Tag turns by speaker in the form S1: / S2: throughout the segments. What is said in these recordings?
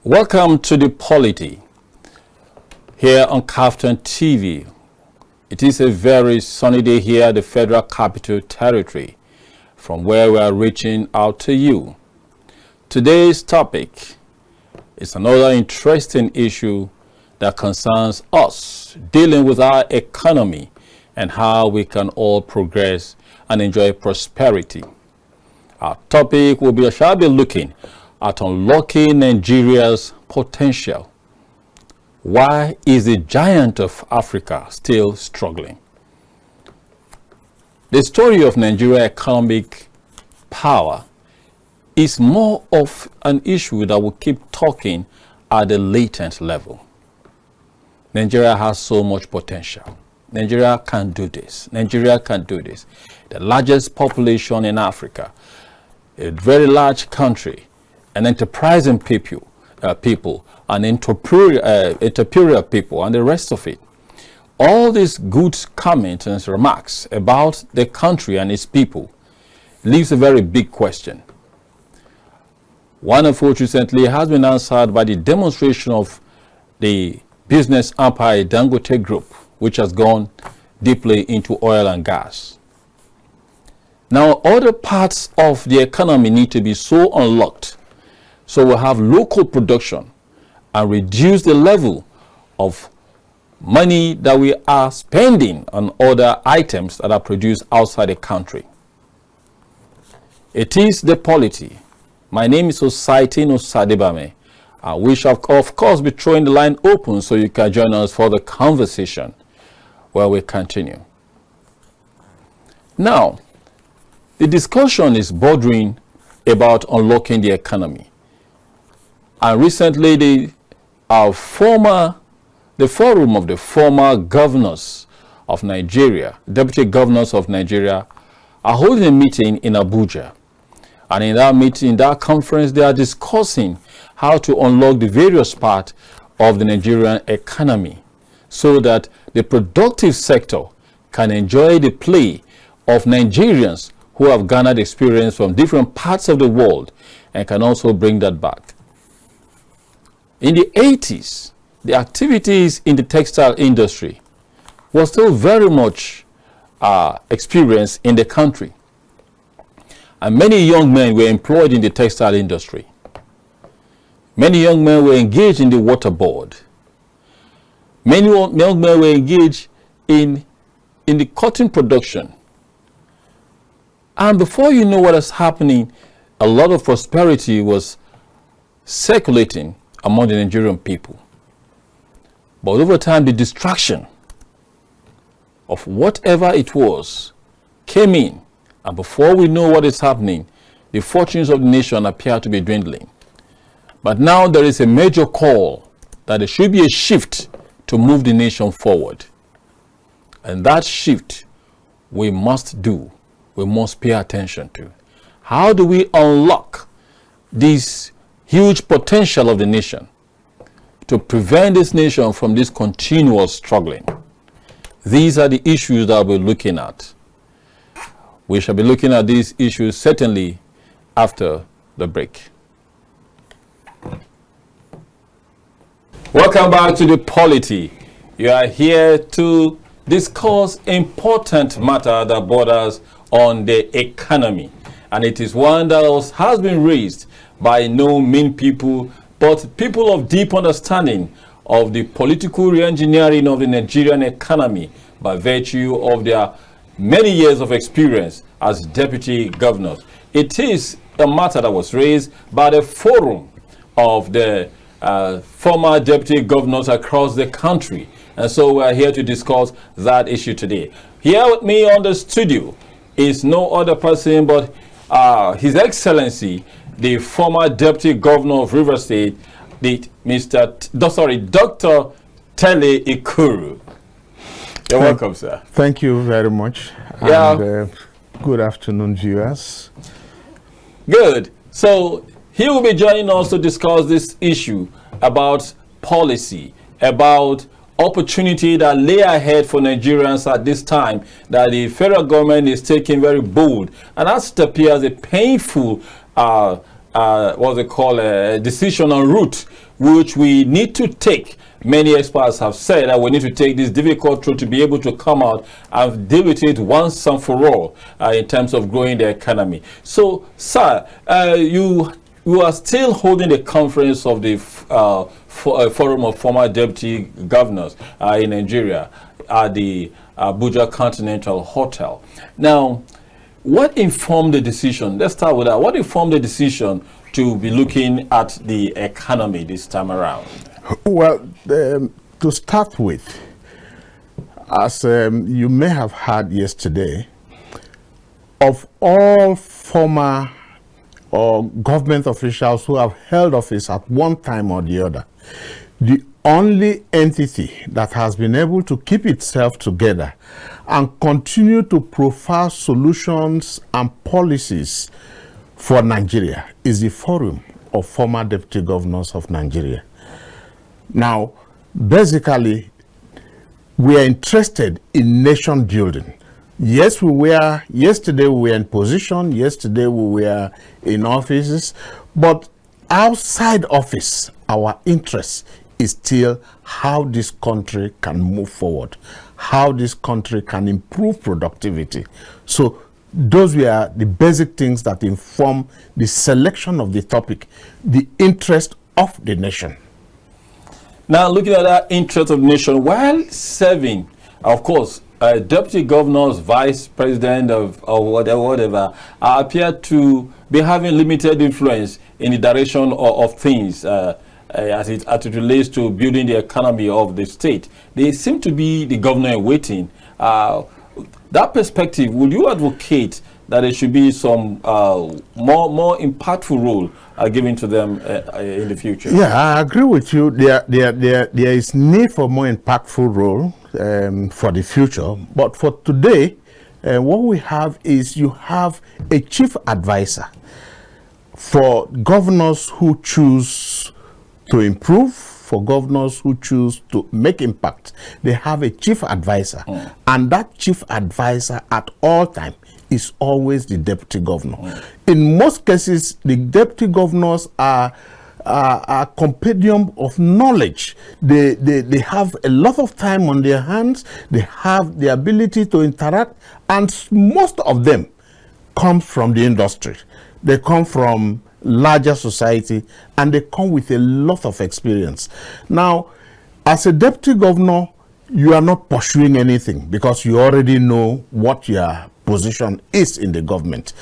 S1: Welcome to the Polity here on Captain TV. It is a very sunny day here at the Federal Capital Territory, from where we are reaching out to you. Today's topic is another interesting issue that concerns us, dealing with our economy and how we can all progress and enjoy prosperity. Our topic shall be looking at unlocking Nigeria's potential. Why is the giant of Africa still struggling? The story of Nigeria's economic power is more of an issue that will keep talking at the latent level. Nigeria has so much potential. Nigeria can do this. Nigeria can do this. The largest population in Africa, a very large country, an enterprising people, an entrepreneurial people, and the rest of it. All these good comments and remarks about the country and its people leaves a very big question. One of which recently has been answered by the demonstration of the business empire Dangote Group, which has gone deeply into oil and gas. Now, other parts of the economy need to be so unlocked, so we'll have local production and reduce the level of money that we are spending on other items that are produced outside the country. It is the Polity. My name is OSADEBAMWEN. We shall, of course, be throwing the line open so you can join us for the conversation where we continue. Now, the discussion is bordering about unlocking the economy. And recently, the forum of the former governors of Nigeria, deputy governors of Nigeria, are holding a meeting in Abuja. And in that meeting, that conference, they are discussing how to unlock the various parts of the Nigerian economy so that the productive sector can enjoy the play of Nigerians who have garnered experience from different parts of the world and can also bring that back. In the 80s, the activities in the textile industry were still very much experienced in the country. And many young men were employed in the textile industry. Many young men were engaged in the water board. Many young men were engaged in the cotton production. And before you know what is happening, a lot of prosperity was circulating among the Nigerian people. But over time, the distraction of whatever it was came in. And before we know what is happening, the fortunes of the nation appear to be dwindling. But now there is a major call that there should be a shift to move the nation forward. And that shift we must do, we must pay attention to. How do we unlock this huge potential of the nation to prevent this nation from this continual struggling? These are the issues that we're looking at. We shall be looking at these issues certainly after the break. Welcome back to the Polity. You are here to discuss important matter that borders on the economy. And it is one that has been raised by no mean people, but people of deep understanding of the political re-engineering of the Nigerian economy by virtue of their many years of experience as deputy governors. It is a matter that was raised by the forum of the former deputy governors across the country. And so we are here to discuss that issue today. Here with me on the studio is no other person but His Excellency, the former deputy governor of Rivers State, Dr. TELE IKURU. You're welcome, sir.
S2: Thank you very much.
S1: Yeah.
S2: And, good afternoon, viewers.
S1: Good. So he will be joining us to discuss this issue about policy, about opportunity that lay ahead for Nigerians at this time that the federal government is taking very bold. And as it appears, a painful what they call a decision en route, which we need to take. Many experts have said that we need to take this difficult route to be able to come out and deal with it once and for all in terms of growing the economy. So, sir, you are still holding the conference of the Forum of Former Deputy Governors in Nigeria at the Abuja Continental Hotel. Now, what informed the decision? Let's start with that. What informed the decision to be looking at the economy this time around?
S2: Well, to start with, as you may have heard yesterday, of all former or government officials who have held office at one time or the other, the only entity that has been able to keep itself together and continue to profile solutions and policies for Nigeria is the Forum of Former Deputy Governors of Nigeria. Now, basically, we are interested in nation building. Yes, yesterday we were in position, yesterday we were in offices, but outside office, our interest is still how this country can move forward, how this country can improve productivity. So those were the basic things that inform the selection of the topic, the interest of the nation.
S1: Now, looking at that interest of the nation, while serving, of course, deputy governors, vice president or whatever, appear to be having limited influence in the direction of things as it relates to building the economy of the state. They seem to be the governor in waiting. That perspective, would you advocate that there should be some more impactful role given to them in the future?
S2: Yeah, I agree with you. There is need for more impactful role for the future. But for today, what we have is you have a chief advisor for governors who choose to improve, for governors who choose to make impact. They have a chief advisor, and that chief advisor at all times is always the deputy governor. In most cases, the deputy governors are a compendium of knowledge. They have a lot of time on their hands. They have the ability to interact, and most of them come from the industry. They come from larger society, and they come with a lot of experience. Now, as a deputy governor, you are not pursuing anything because you already know what your position is in the government.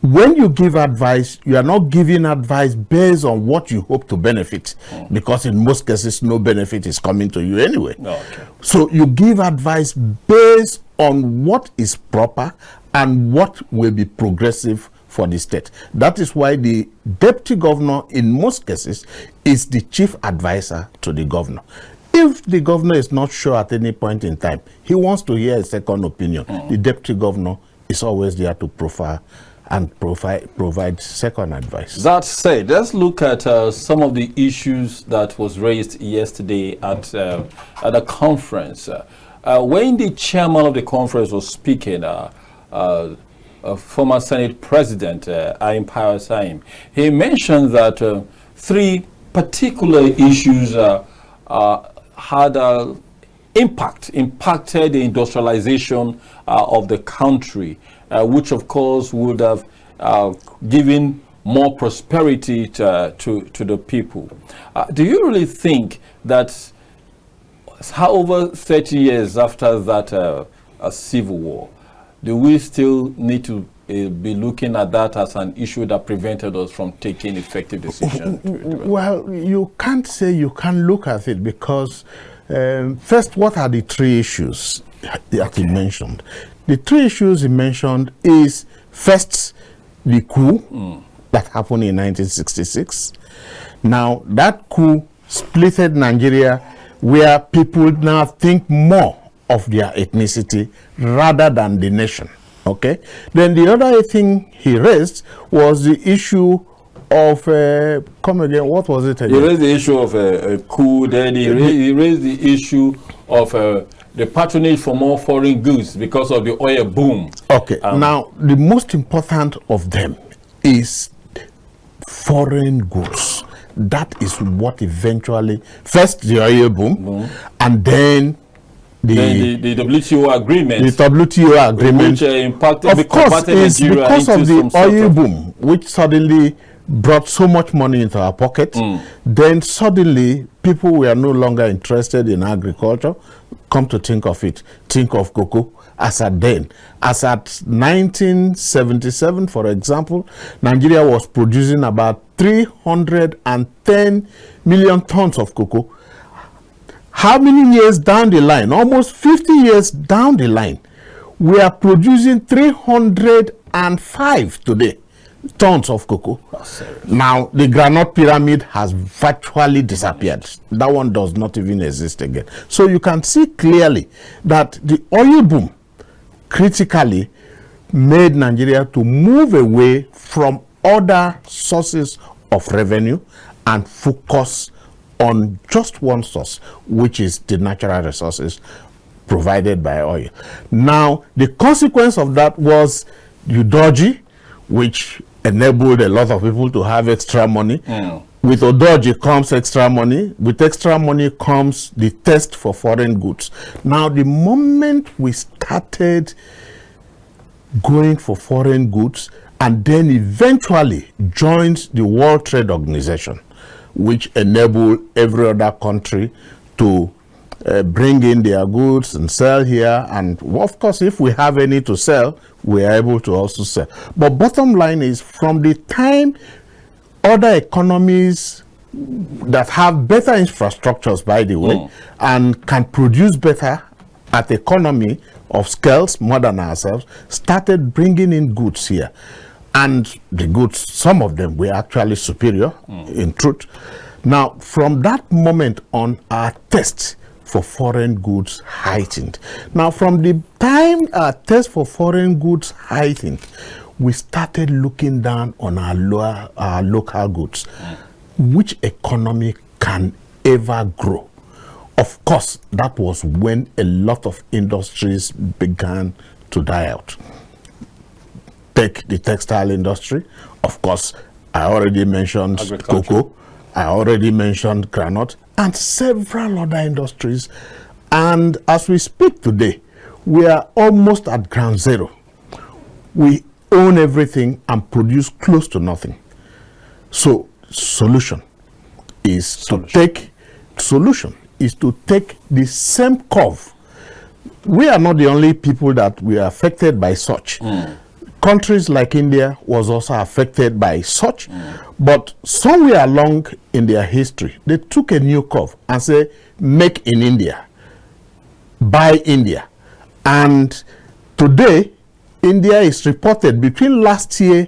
S2: When you give advice, you are not giving advice based on what you hope to benefit, because in most cases, no benefit is coming to you anyway.
S1: Okay.
S2: So you give advice based on what is proper and what will be progressive for the state. That is why the deputy governor in most cases is the chief advisor to the governor. If the governor is not sure at any point in time, he wants to hear a second opinion, the deputy governor is always there to profile and provide second advice.
S1: That said, let's look at some of the issues that was raised yesterday at a conference. When the chairman of the conference was speaking, former Senate President Ayim Saim, he mentioned that three particular issues had impacted the industrialization of the country, which of course would have given more prosperity to the people. Do you really think that over 30 years after that a civil war, do we still need to be looking at that as an issue that prevented us from taking effective decisions?
S2: Well, you can't say you can look at it because first, what are the three issues that he mentioned? The three issues he mentioned is first, the coup that happened in 1966. Now, that coup splitted Nigeria, where people now think more of their ethnicity rather than the nation. Okay. Then the other thing he raised was the issue of come again. What was it again?
S1: He raised the issue of a coup. Then he raised the issue of the patronage for more foreign goods because of the oil boom.
S2: Okay. Now, the most important of them is foreign goods. That is what eventually, first the oil boom, and then
S1: the WTO agreement.
S2: The WTO agreement,
S1: which impacted,
S2: of course, is
S1: Nigeria
S2: because of the oil
S1: of
S2: boom, which suddenly brought so much money into our pocket. Then suddenly people were no longer interested in agriculture. Come to think of it, think of cocoa as at then. As at 1977, for example, Nigeria was producing about 310 million tons of cocoa. How many years down the line, almost 50 years down the line, we are producing 305 today tons of cocoa. Now, the granite pyramid has virtually disappeared. That one does not even exist again. So you can see clearly that the oil boom critically made Nigeria to move away from other sources of revenue and focus on just one source, which is the natural resources provided by oil. Now, the consequence of that was Udoji, which enabled a lot of people to have extra money. With Udoji comes extra money. With extra money comes the test for foreign goods. Now, the moment we started going for foreign goods and then eventually joined the World Trade Organization, which enabled every other country to bring in their goods and sell here, and of course if we have any to sell, we are able to also sell. But bottom line is, from the time other economies that have better infrastructures, by the way, and can produce better at economy of scales more than ourselves, started bringing in goods here, and the goods, some of them were actually superior in truth. Now, from that moment on, our test for foreign goods heightened. Now, from the time our test for foreign goods heightened, we started looking down on our local goods. Which economy can ever grow? Of course, that was when a lot of industries began to die out. Take the textile industry. Of course, I already mentioned cocoa. I already mentioned granite and several other industries. And as we speak today, we are almost at ground zero. We own everything and produce close to nothing. So solution is to take the same curve. We are not the only people that we are affected by such. Countries like India was also affected by such, but somewhere along in their history, they took a new curve and said, make in India, buy India. And today, India is reported between last year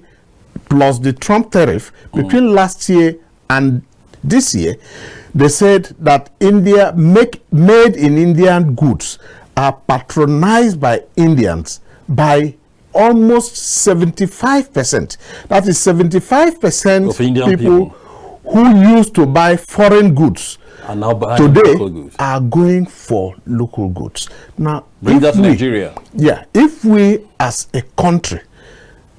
S2: plus the Trump tariff, between last year and this year, they said that India made in Indian goods are patronized by Indians by almost 75%. That is 75% of Indian people who used to buy foreign goods
S1: are now buying
S2: today
S1: local goods.
S2: Are going for local goods. Now,
S1: bring that to Nigeria.
S2: Yeah, if we as a country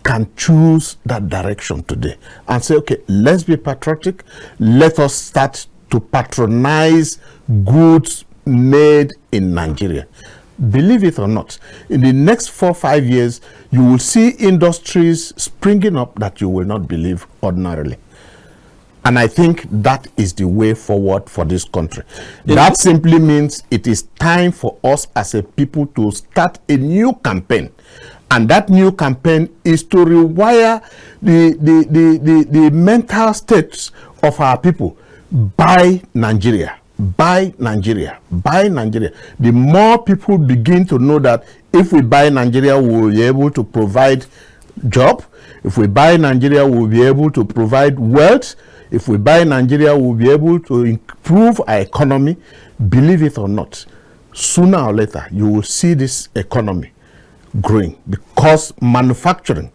S2: can choose that direction today and say, okay, let's be patriotic, let us start to patronize goods made in Nigeria. Believe it or not, in the next 4 or 5 years, you will see industries springing up that you will not believe ordinarily. And I think that is the way forward for this country. That simply means it is time for us as a people to start a new campaign. And that new campaign is to rewire the mental states of our people. Buy Nigeria. Buy Nigeria. Buy Nigeria. The more people begin to know that if we buy Nigeria, we will be able to provide job. If we buy Nigeria, we will be able to provide wealth. If we buy Nigeria, we will be able to improve our economy. Believe it or not, sooner or later, you will see this economy growing, because manufacturing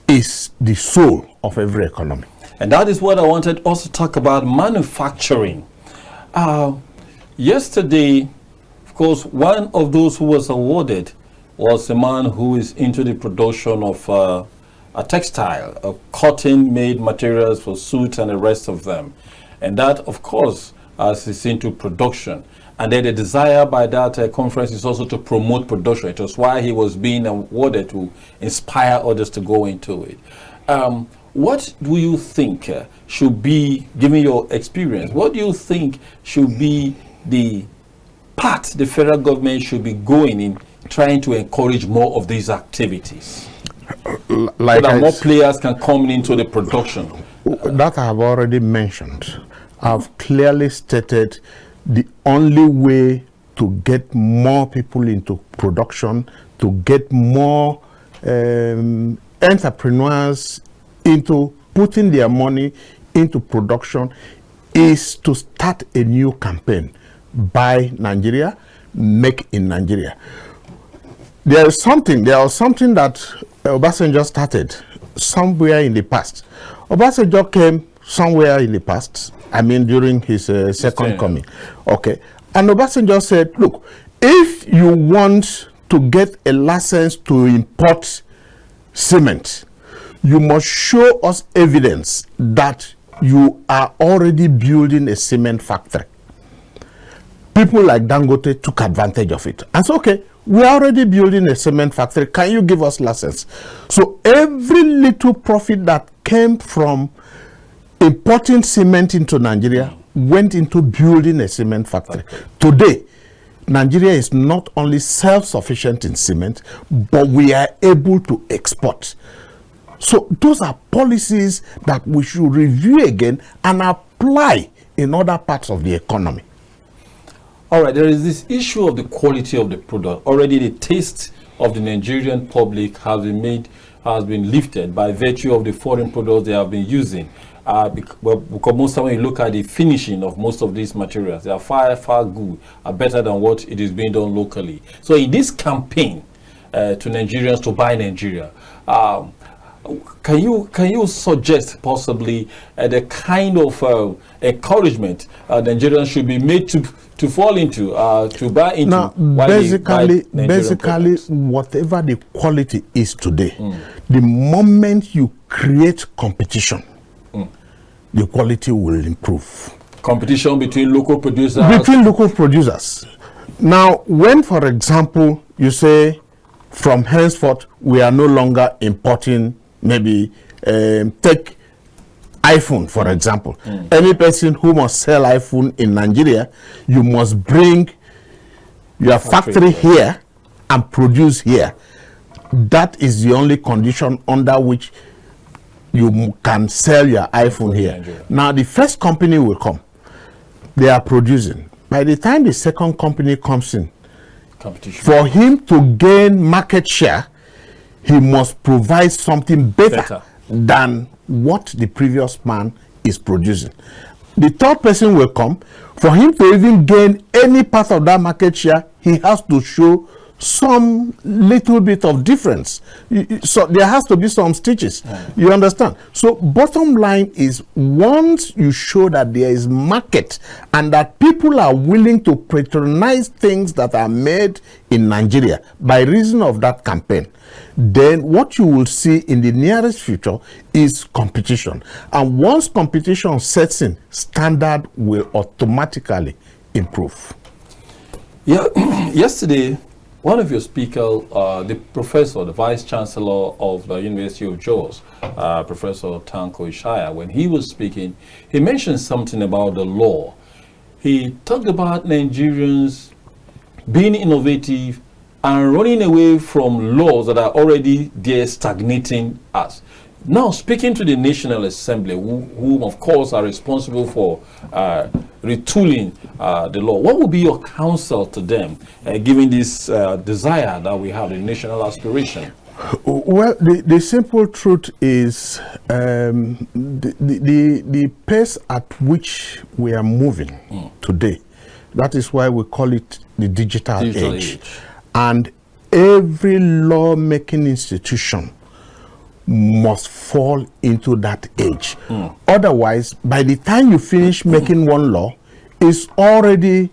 S2: is the soul of every economy.
S1: And that is what I wanted us to talk about, manufacturing. Yesterday, of course, one of those who was awarded was a man who is into the production of textile, cotton-made materials for suits and the rest of them. And that, of course, is into production. And then the desire by that conference is also to promote production. It was why he was being awarded to inspire others to go into it. What do you think should be, given your experience, what do you think should be the path the federal government should be going in trying to encourage more of these activities?
S2: Like
S1: so that more players can come into the production.
S2: That I have already mentioned. I've clearly stated the only way to get more people into production, to get more entrepreneurs into putting their money into production, is to start a new campaign. Buy Nigeria, make in Nigeria. There was something that Obasanjo started somewhere in the past. Obasanjo came somewhere in the past, I mean during his second coming. Okay. And Obasanjo said, look, if you want to get a license to import cement, you must show us evidence that you are already building a cement factory. People like Dangote took advantage of it. And so, okay, we're already building a cement factory. Can you give us license? So every little profit that came from importing cement into Nigeria went into building a cement factory. Today, Nigeria is not only self-sufficient in cement, but we are able to export. So those are policies that we should review again and apply in other parts of the economy.
S1: All right, there is this issue of the quality of the product. Already the taste of the Nigerian public has been lifted by virtue of the foreign products they have been using. Because most of when you look at the finishing of most of these materials, they are far, far good, better than what it is being done locally. So in this campaign to Nigerians to buy Nigeria, can you suggest possibly the kind of encouragement Nigerians should be made to fall into, to buy into?
S2: Now, basically, whatever the quality is today, the moment you create competition, the quality will improve.
S1: Competition between local producers?
S2: Between local producers. Now, when, for example, you say, from henceforth, we are no longer importing, maybe, take iPhone, for example. Any person who must sell iPhone in Nigeria, you must bring your factory here and produce here. That is the only condition under which you can sell your iPhone here. Now, the first company will come. They are producing. By the time the second company comes in, for him to gain market share, he must provide something better than what the previous man is producing. The third person will come. For him to even gain any part of that market share, he has to show some little bit of difference. So there has to be some stitches. You understand? So bottom line is, once you show that there is market and that people are willing to patronize things that are made in Nigeria by reason of that campaign, then what you will see in the nearest future is competition. And once competition sets in, standard will automatically improve.
S1: Yeah, yesterday, one of your speakers, the professor, the vice chancellor of the University of Jos, Professor Tanko Ishaya, when he was speaking, he mentioned something about the law. He talked about Nigerians being innovative and running away from laws that are already there stagnating us. Now, speaking to the National Assembly, whom of course are responsible for retooling the law, what would be your counsel to them, given this desire that we have, the national aspiration?
S2: Well, the simple truth is the pace at which we are moving today, that is why we call it the digital age. And every lawmaking institution must fall into that age. Otherwise, by the time you finish making one law, it's already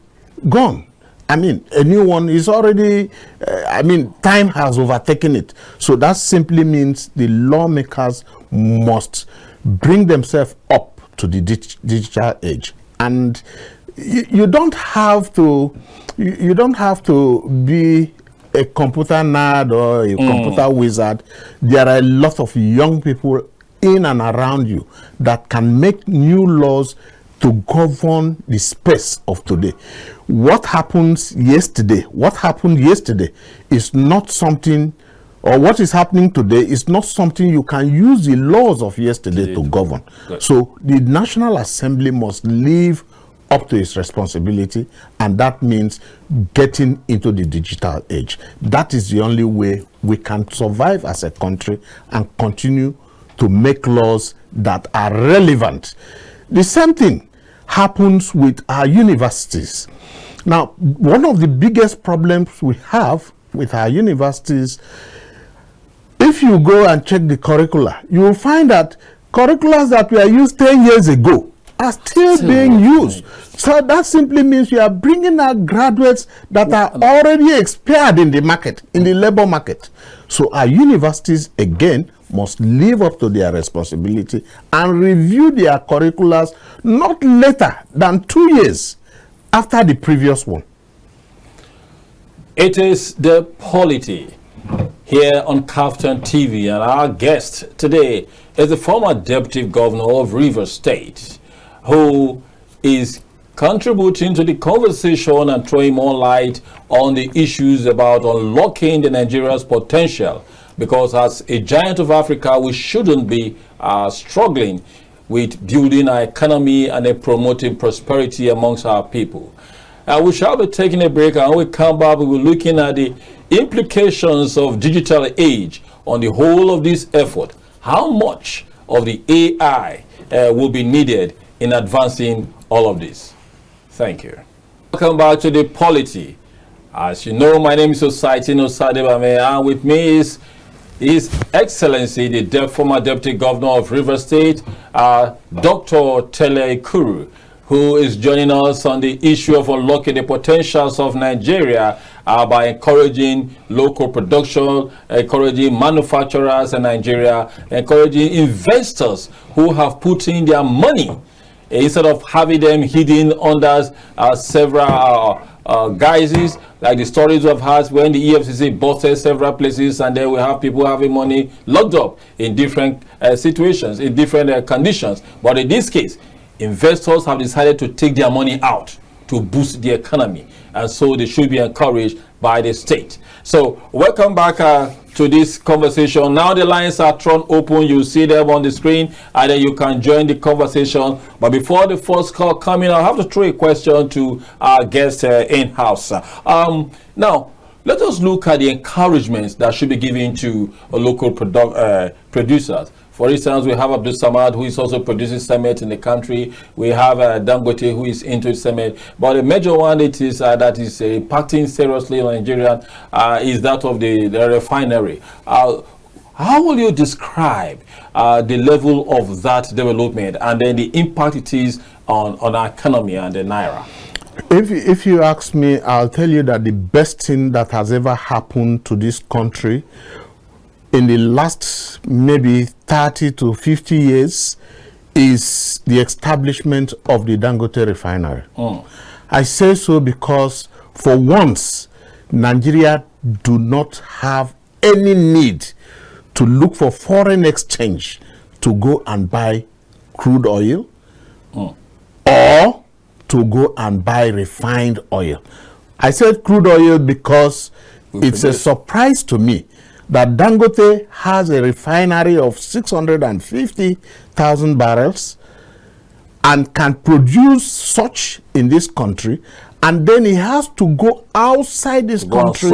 S2: gone. I mean, a new one is already, time has overtaken it. So that simply means the lawmakers must bring themselves up to the digital age. And you don't have to be a computer nerd or a computer wizard. There are a lot of young people in and around you that can make new laws to govern the space of today. What happened yesterday is not something, or what is happening today is not something you can use the laws of yesterday to govern. Good. So the National Assembly must live up to its responsibility, and that means getting into the digital age. That is the only way we can survive as a country and continue to make laws that are relevant. The same thing happens with our universities. Now, one of the biggest problems we have with our universities, if you go and check the curricula, you will find that curricula that were used 10 years ago are still being used. So that simply means you are bringing out graduates that are already expired in the market, in the labor market. So our universities, again, must live up to their responsibility and review their curriculums not later than 2 years after the previous one.
S1: It is the polity here on Kaftan TV, and our guest today is the former Deputy Governor of Rivers State, who is contributing to the conversation and throwing more light on the issues about unlocking the Nigeria's potential. Because as a giant of Africa, we shouldn't be struggling with building our economy and promoting prosperity amongst our people. We shall be taking a break, and when we come back, we will be looking at the implications of digital age on the whole of this effort. How much of the AI will be needed in advancing all of this? Thank you. Welcome back to the polity. As you know, my name is OSADEBAMWEN, and with me is His Excellency, the former Deputy Governor of Rivers State, Dr. TELE IKURU, who is joining us on the issue of unlocking the potentials of Nigeria by encouraging local production, encouraging manufacturers in Nigeria, encouraging investors who have put in their money instead of having them hidden under several guises, like the stories we've had when the EFCC busted several places, and then we have people having money locked up in different situations, in different conditions. But in this case, investors have decided to take their money out to boost the economy, and so they should be encouraged by the state. So welcome back to this conversation. Now the lines are thrown open. You see them on the screen, and then you can join the conversation. But before the first call coming, I have to throw a question to our guest in-house. Now, let us look at the encouragements that should be given to local producers. For instance, we have Abdul Samad, who is also producing cement in the country. We have Dangote, who is into cement. But the major one that is impacting seriously on Nigeria is that of the refinery. How will you describe the level of that development and then the impact it is on our economy and the Naira?
S2: If you ask me, I'll tell you that the best thing that has ever happened to this country in the last maybe 30 to 50 years is the establishment of the Dangote refinery. I say so because for once, Nigeria do not have any need to look for foreign exchange to go and buy crude oil or to go and buy refined oil. I said crude oil because it's a surprise to me that Dangote has a refinery of 650,000 barrels and can produce such in this country, and then he has to go outside this country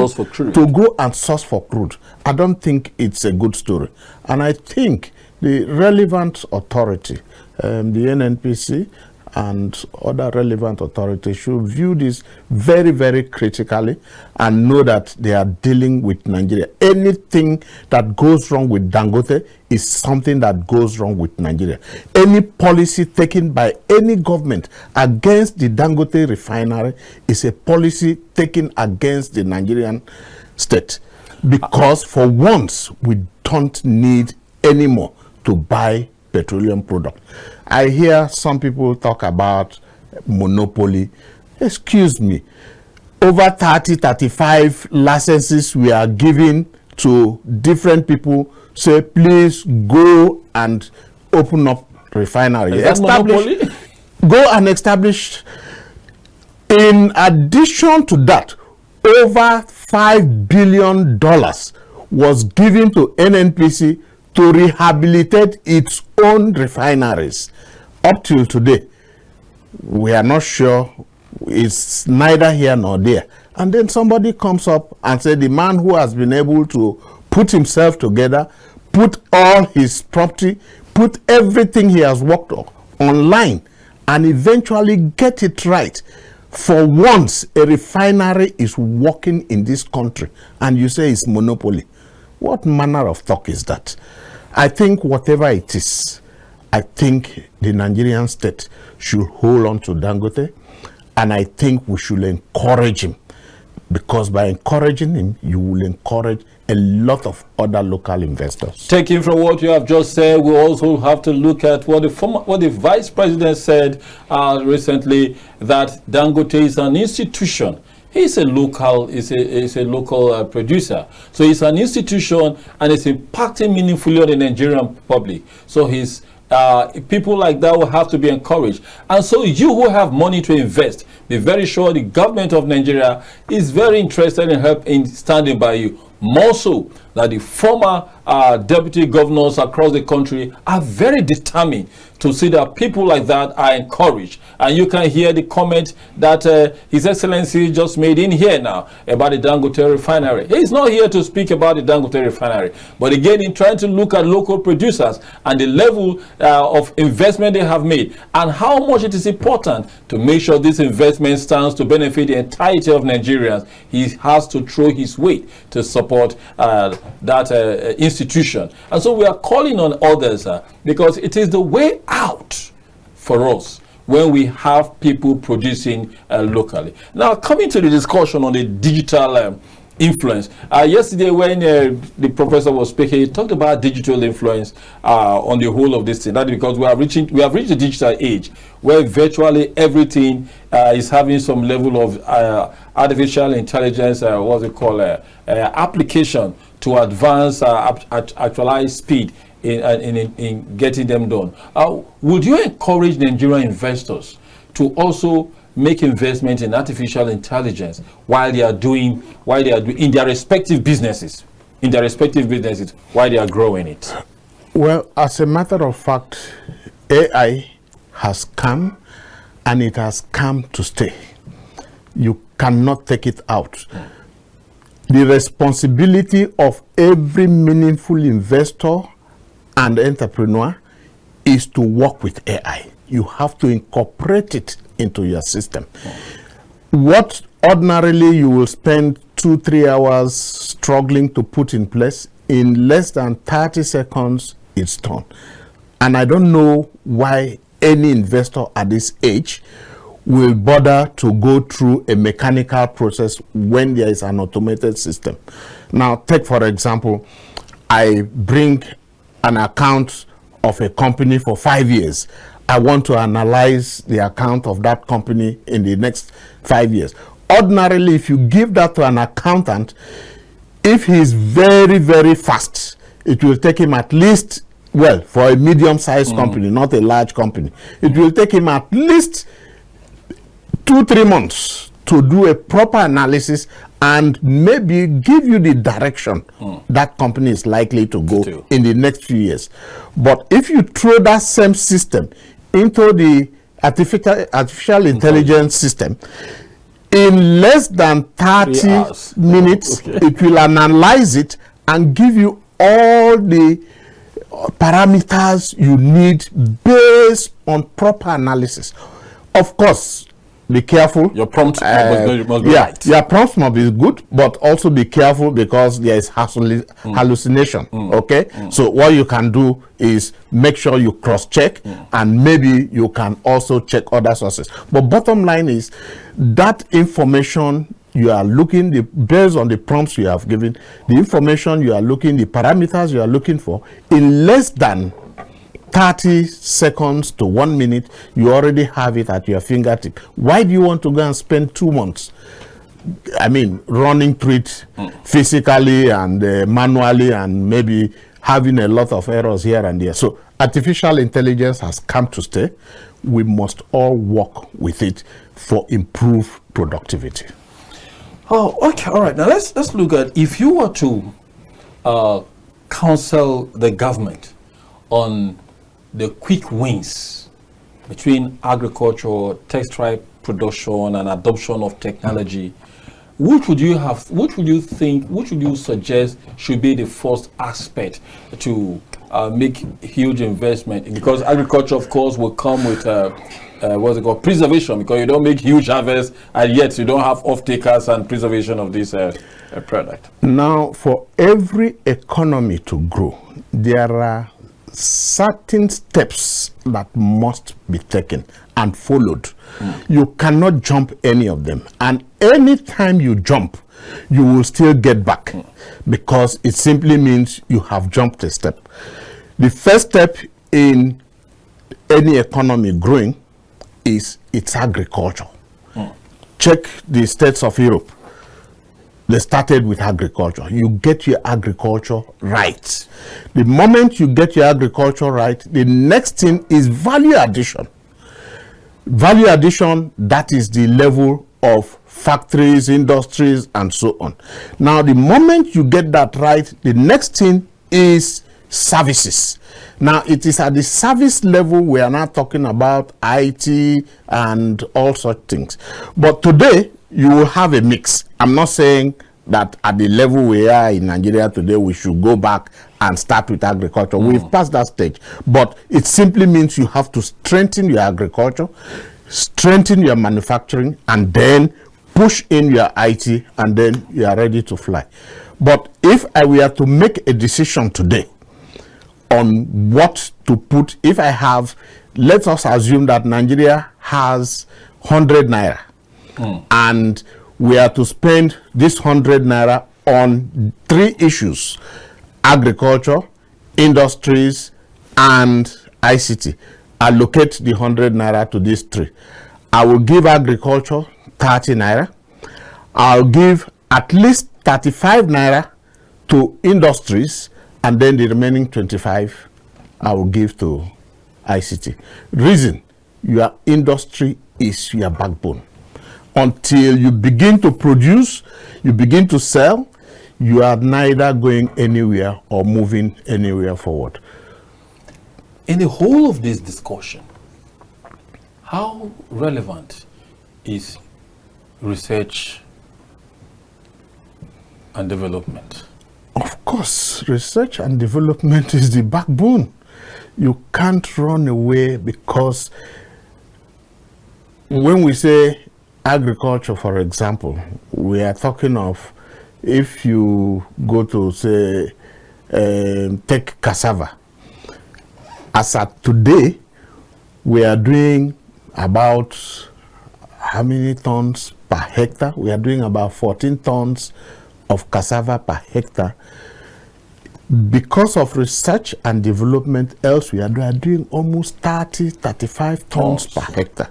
S2: to go and source for crude. I don't think it's a good story. And I think the relevant authority, the NNPC, and other relevant authorities should view this very, very critically and know that they are dealing with Nigeria. Anything that goes wrong with Dangote is something that goes wrong with Nigeria. Any policy taken by any government against the Dangote refinery is a policy taken against the Nigerian state, because for once we don't need anymore to buy petroleum product. I hear some people talk about monopoly. Excuse me, over 35 licenses we are giving to different people. Say, please go and open up refinery.
S1: Is that monopoly?
S2: Go and establish. In addition to that, over $5 billion was given to NNPC to rehabilitate its own refineries. Up till today, we are not sure. It's neither here nor there. And then somebody comes up and says the man who has been able to put himself together, put all his property, put everything he has worked on online, and eventually get it right. For once, a refinery is working in this country, and you say it's monopoly. What manner of talk is that? I think whatever it is, I think the Nigerian state should hold on to Dangote, and I think we should encourage him, because by encouraging him, you will encourage a lot of other local investors.
S1: Taking from what you have just said, we also have to look at what the vice president said recently, that Dangote is an institution. He's a local, producer. So it's an institution, and it's impacting meaningfully on the Nigerian public. So his people like that will have to be encouraged. And so you who have money to invest, be very sure the government of Nigeria is very interested in standing by you. More so that the former deputy governors across the country are very determined to see that people like that are encouraged. And you can hear the comment that His Excellency just made in here now about the Dangote refinery. He's not here to speak about the Dangote refinery, but again, in trying to look at local producers and the level of investment they have made, and how much it is important to make sure this investment stands to benefit the entirety of Nigerians. He has to throw his weight to support that institution. And so we are calling on others because it is the way out for us when we have people producing locally. Now, coming to the discussion on the digital influence. Yesterday, when the professor was speaking, he talked about digital influence on the whole of this thing. That is because we have reached the digital age where virtually everything is having some level of artificial intelligence, application to advance actualized speed in getting them done. Would you encourage Nigerian investors to also make investment in artificial intelligence while they are doing in their respective businesses, while they are growing it?
S2: Well, as a matter of fact, AI has come, and it has come to stay. You cannot take it out. The responsibility of every meaningful investor and entrepreneur is to work with AI. You have to incorporate it into your system. What ordinarily you will spend 2-3 hours struggling to put in place, in less than 30 seconds, it's done. And I don't know why any investor at this age will bother to go through a mechanical process when there is an automated system. Now, take for example, I bring an account of a company for 5 years. I want to analyze the account of that company in the next 5 years. Ordinarily, if you give that to an accountant, if he is very, very fast, it will take him at least, well, for a medium-sized company, not a large company, it will take him at least 2-3 months to do a proper analysis and maybe give you the direction that company is likely to go in the next few years. But if you throw that same system into the artificial intelligence system, in less than 30 minutes, it will analyze it and give you all the parameters you need based on proper analysis. Of course, be careful.
S1: Your prompt must be right.
S2: Your prompt must be good, but also be careful because there is hallucination. Okay, so what you can do is make sure you cross-check, and maybe you can also check other sources. But bottom line is that information you are looking, based on the prompts you have given, the information you are looking, the parameters you are looking for, in less than 30 seconds to 1 minute, you already have it at your fingertip. Why do you want to go and spend 2 months? I mean, running through it physically and manually, and maybe having a lot of errors here and there. So artificial intelligence has come to stay. We must all work with it for improved productivity.
S1: Oh, okay, all right. Now let's look at, if you were to counsel the government on the quick wins between agriculture, textile production, and adoption of technology, which would you suggest should be the first aspect to make huge investment? Because agriculture, of course, will come with what's it called, preservation, because you don't make huge harvests and yet you don't have off-takers and preservation of this product.
S2: Now, for every economy to grow, there are certain steps that must be taken and followed. You cannot jump any of them, and anytime you jump, you will still get back, because it simply means you have jumped a step. The first step in any economy growing is its agriculture. Check the states of Europe. They started with agriculture. You get your agriculture right. The moment you get your agriculture right, the next thing is value addition. Value addition, that is the level of factories, industries, and so on. Now, the moment you get that right, the next thing is services. Now, it is at the service level we are now talking about IT and all such things. But today, you will have a mix. I'm not saying that at the level we are in Nigeria today, we should go back and start with agriculture. We've passed that stage. But it simply means you have to strengthen your agriculture, strengthen your manufacturing, and then push in your IT, and then you are ready to fly. But if I were to make a decision today on what to put, if I have, let us assume that Nigeria has 100 naira, and we are to spend this 100 naira on 3 issues: agriculture, industries, and ICT. Allocate the 100 naira to these 3. I will give agriculture 30 naira. I'll give at least 35 naira to industries, and then the remaining 25 I will give to ICT. Reason: your industry is your backbone. Until you begin to produce, you begin to sell, you are neither going anywhere or moving anywhere forward.
S1: In the whole of this discussion, how relevant is research and development?
S2: Of course, research and development is the backbone. You can't run away, because when we say agriculture, for example, we are talking of, if you go to say take cassava, as at today we are doing about how many tons per hectare? We are doing about 14 tons of cassava per hectare. Because of research and development elsewhere, we are doing almost 30-35 tons per hectare.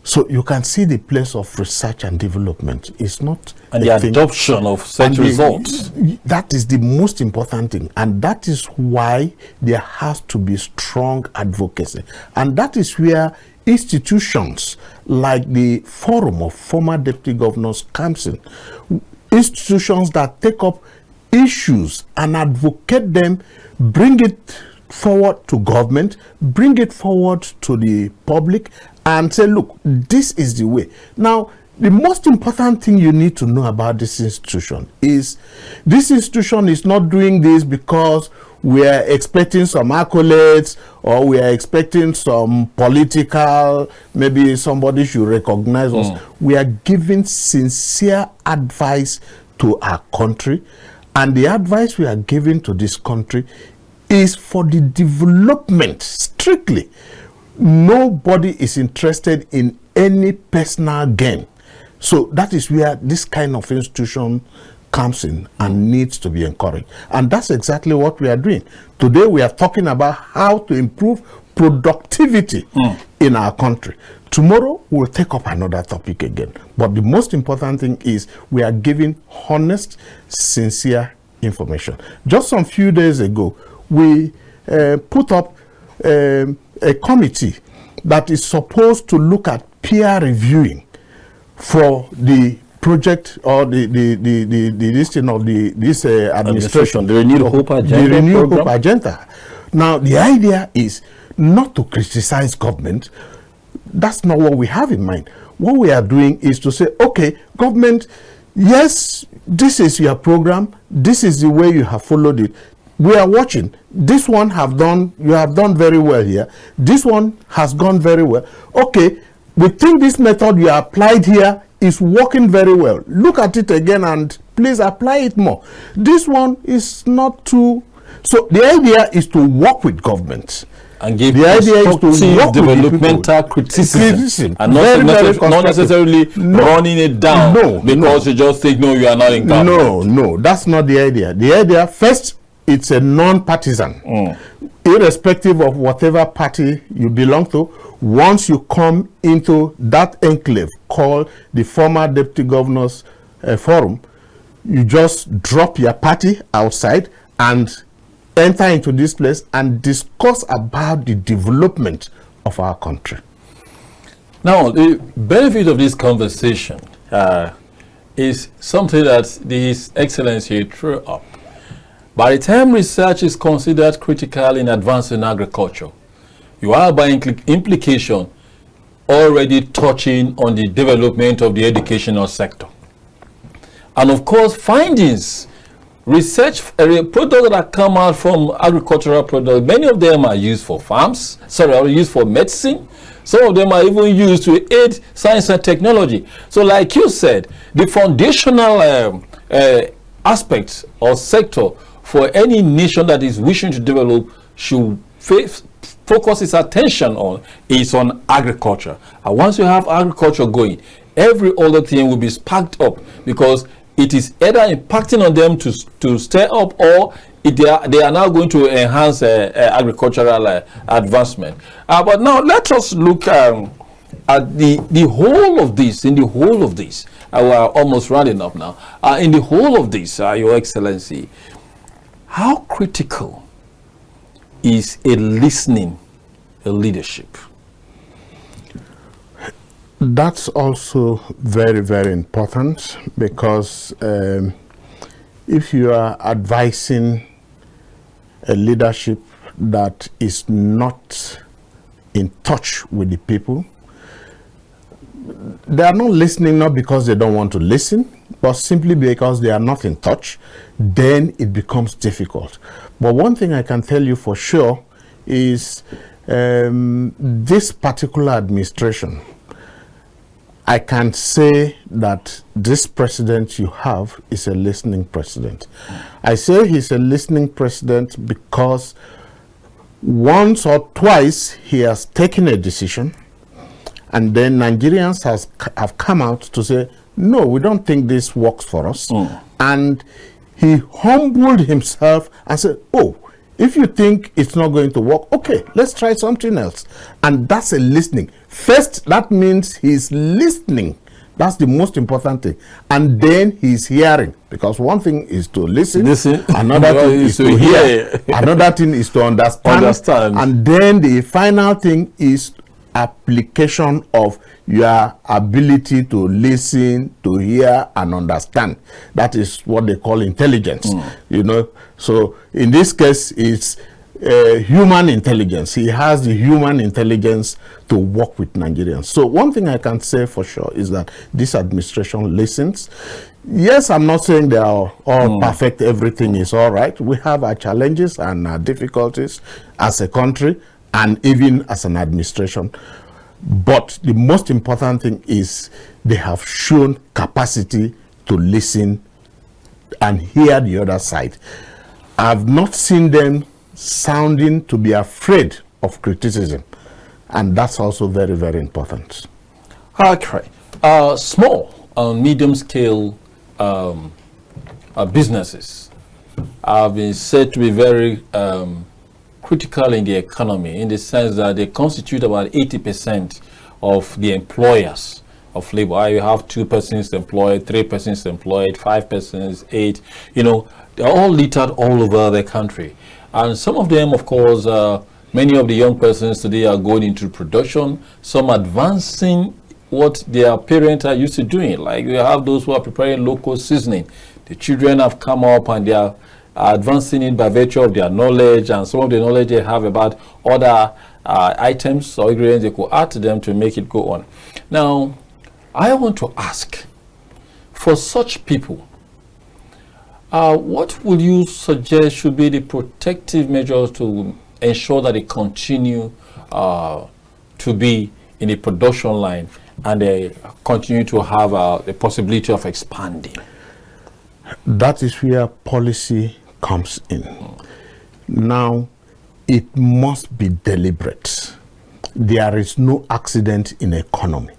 S2: So you can see the place of research and development. It's not,
S1: and the adoption of such results.
S2: That is the most important thing, and that is why there has to be strong advocacy. And that is where institutions like the Forum of Former Deputy Governors comes in. Institutions that take up issues and advocate them, bring it forward to government, bring it forward to the public, and say, look, this is the way. Now, the most important thing you need to know about this institution is not doing this because we are expecting some accolades or we are expecting some political, maybe somebody should recognize us. We are giving sincere advice to our country, and the advice we are giving to this country is for the development strictly. Nobody is interested in any personal gain. So that is where this kind of institution comes in and needs to be encouraged. And that's exactly what we are doing. Today we are talking about how to improve productivity in our country. Tomorrow we'll take up another topic again. But the most important thing is we are giving honest, sincere information. Just some few days ago, we put up a committee that is supposed to look at peer reviewing for the project or the listing of this administration,
S1: the Renewed Hope Agenda.
S2: The Renewed Hope Agenda. Now, the idea is not to criticize government. That's not what we have in mind. What we are doing is to say, okay, government, yes, this is your program. This is the way you have followed it. We are watching. This one you have done very well here. This one has gone very well. Okay, we think this method you applied here is working very well. Look at it again and please apply it more. This one is not too. So the idea is to work with government.
S1: And give
S2: the idea is to work
S1: developmental criticism and not necessarily running it down because you just think, no, you are not in government.
S2: No, that's not the idea. The idea, first, it's a non-partisan. Irrespective of whatever party you belong to, once you come into that enclave called the former Deputy Governors Forum, you just drop your party outside and enter into this place and discuss about the development of our country.
S1: Now, the benefit of this conversation is something that His Excellency threw up. By the time research is considered critical in advancing agriculture, you are by implication already touching on the development of the educational sector. And of course, findings, research, products that come out from agricultural products, many of them are used for farms, are used for medicine. Some of them are even used to aid science and technology. So like you said, the foundational aspects or sector for any nation that is wishing to develop should focus its attention on is on agriculture. And once you have agriculture going, every other thing will be sparked up because it is either impacting on them to stir up or they are now going to enhance agricultural advancement. But now let us look at the whole of this. In the whole of this, we're almost rounding up now. In the whole of this, Your Excellency, how critical is a leadership?
S2: That's also very, very important because if you are advising a leadership that is not in touch with the people, they are not listening not because they don't want to listen, but simply because they are not in touch, then it becomes difficult. But one thing I can tell you for sure is this particular administration, I can say that this president you have is a listening president. I say he's a listening president because once or twice he has taken a decision and then Nigerians have come out to say, no, we don't think this works for us. And he humbled himself and said, oh, if you think it's not going to work, okay, let's try something else. And that's a listening. First, that means he's listening. That's the most important thing. And then he's hearing. Because one thing is to listen. Another thing is to hear. Another thing is to understand. And then the final thing is application of your ability to listen, to hear, and understand. That is what they call intelligence. You know, so in this case, it's human intelligence. He has the human intelligence to work with Nigerians. So one thing I can say for sure is that this administration listens. Yes, I'm not saying they are all perfect, everything is all right. We have our challenges and our difficulties as a country, and even as an administration. But the most important thing is they have shown capacity to listen and hear the other side. I've not seen them sounding to be afraid of criticism, and that's also very, very important.
S1: Okay. Small and medium scale businesses have been said to be very critical in the economy, in the sense that they constitute about 80% of the employers of labor. You have 2 persons employed, 3 persons employed, 5 persons, 8, you know, they're all littered all over the country. And some of them, of course, many of the young persons today are going into production, some advancing what their parents are used to doing. Like we have those who are preparing local seasoning. The children have come up and they are advancing it by virtue of their knowledge, and some of the knowledge they have about other items or ingredients they could add to them to make it go on. Now, I want to ask, for such people, what would you suggest should be the protective measures to ensure that they continue to be in the production line and they continue to have the possibility of expanding?
S2: That is where policy comes in. Now, it must be deliberate. There is no accident in economy.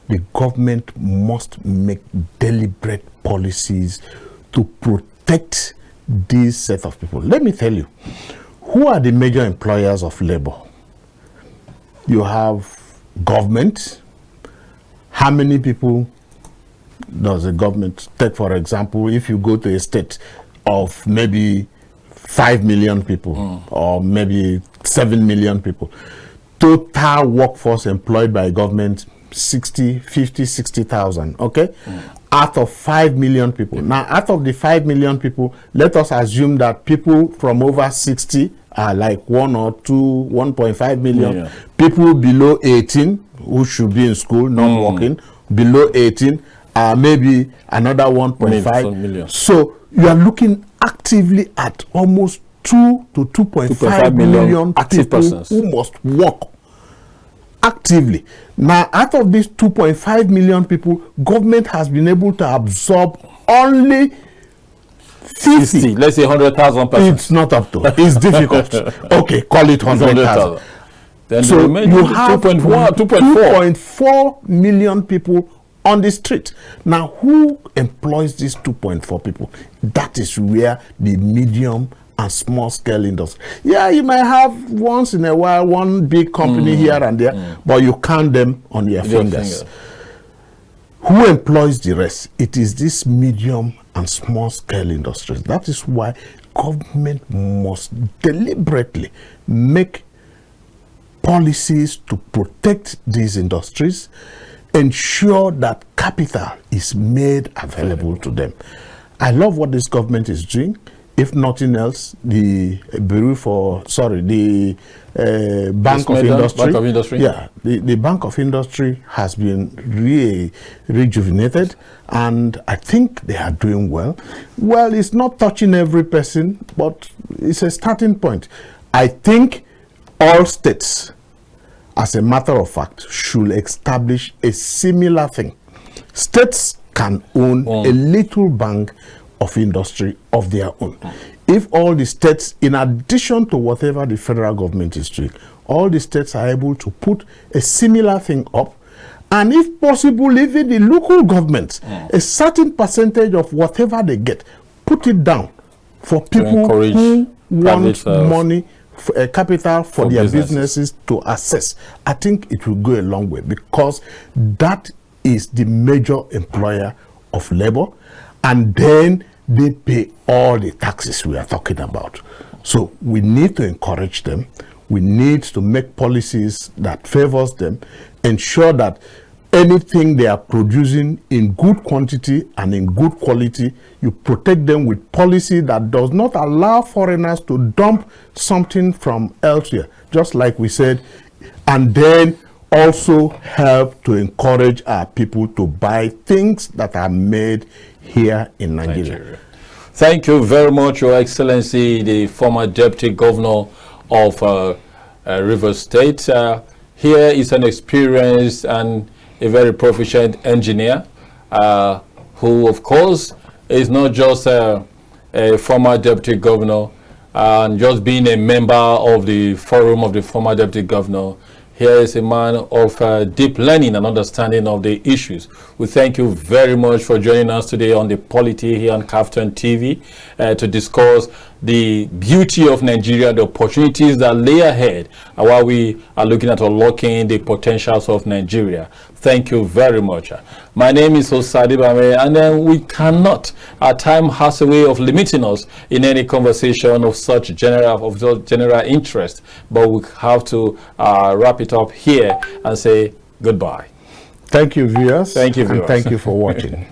S2: The government must make deliberate policies to protect this set of people. Let me tell you, who are the major employers of labor? You have government. How many people does the government take? For example, if you go to a state of maybe 5 million people or maybe 7 million people, total workforce employed by government 60,000, okay? Out of 5 million people. Now, out of the 5 million people, let us assume that people from over 60 are like 1 or 2, 1.5 million. People below 18 who should be in school, not working, below 18 are maybe another 1.5 million. So you are looking actively at almost 2 to 2.5 million
S1: active
S2: people
S1: persons
S2: who must work actively. Now, out of these 2.5 million people, government has been able to absorb only 50.
S1: Let's say 100,000 persons.
S2: It's not up to. It's difficult. Okay, call it 100,000.
S1: Then
S2: so you have 2.4 million people on the street. Now, who employs these 2.4 people? That is where the medium and small scale industry. Yeah, you might have once in a while one big company here and there, but you count them on your fingers. Who employs the rest? It is this medium and small scale industries. That is why government must deliberately make policies to protect these industries, ensure that capital is made available to them. I love what this government is doing. If nothing else, the Bank of Industry. Yeah, the Bank of Industry has been really rejuvenated, and I think they are doing well. Well, it's not touching every person, but it's a starting point. I think all states, as a matter of fact, should establish a similar thing. States can own a little bank of industry of their own. If all the states, in addition to whatever the federal government is doing, all the states are able to put a similar thing up, and if possible, even the local governments, a certain percentage of whatever they get, put it down for people who want money, capital for their businesses to access. I think it will go a long way, because that is the major employer of labor, and then they pay all the taxes we are talking about. So we need to encourage them. We need to make policies that favors them, ensure that anything they are producing in good quantity and in good quality, you protect them with policy that does not allow foreigners to dump something from elsewhere, just like we said, and then also help to encourage our people to buy things that are made here in Nigeria.
S1: Thank you very much, Your Excellency, the former Deputy Governor of Rivers State. Here is an experienced and a very proficient engineer who, of course, is not just a former deputy governor and just being a member of the forum of the former deputy governor. Here is a man of deep learning and understanding of the issues. We thank you very much for joining us today on the Polity here on Kaftan TV to discuss the beauty of Nigeria, the opportunities that lay ahead, while we are looking at unlocking the potentials of Nigeria. Thank you very much. My name is OSADEBAMWEN, and then we cannot, our time has a way of limiting us in any conversation of such general interest, but we have to wrap it up here and say goodbye.
S2: Thank you, viewers.
S1: Thank you, viewers.
S2: And thank you for watching.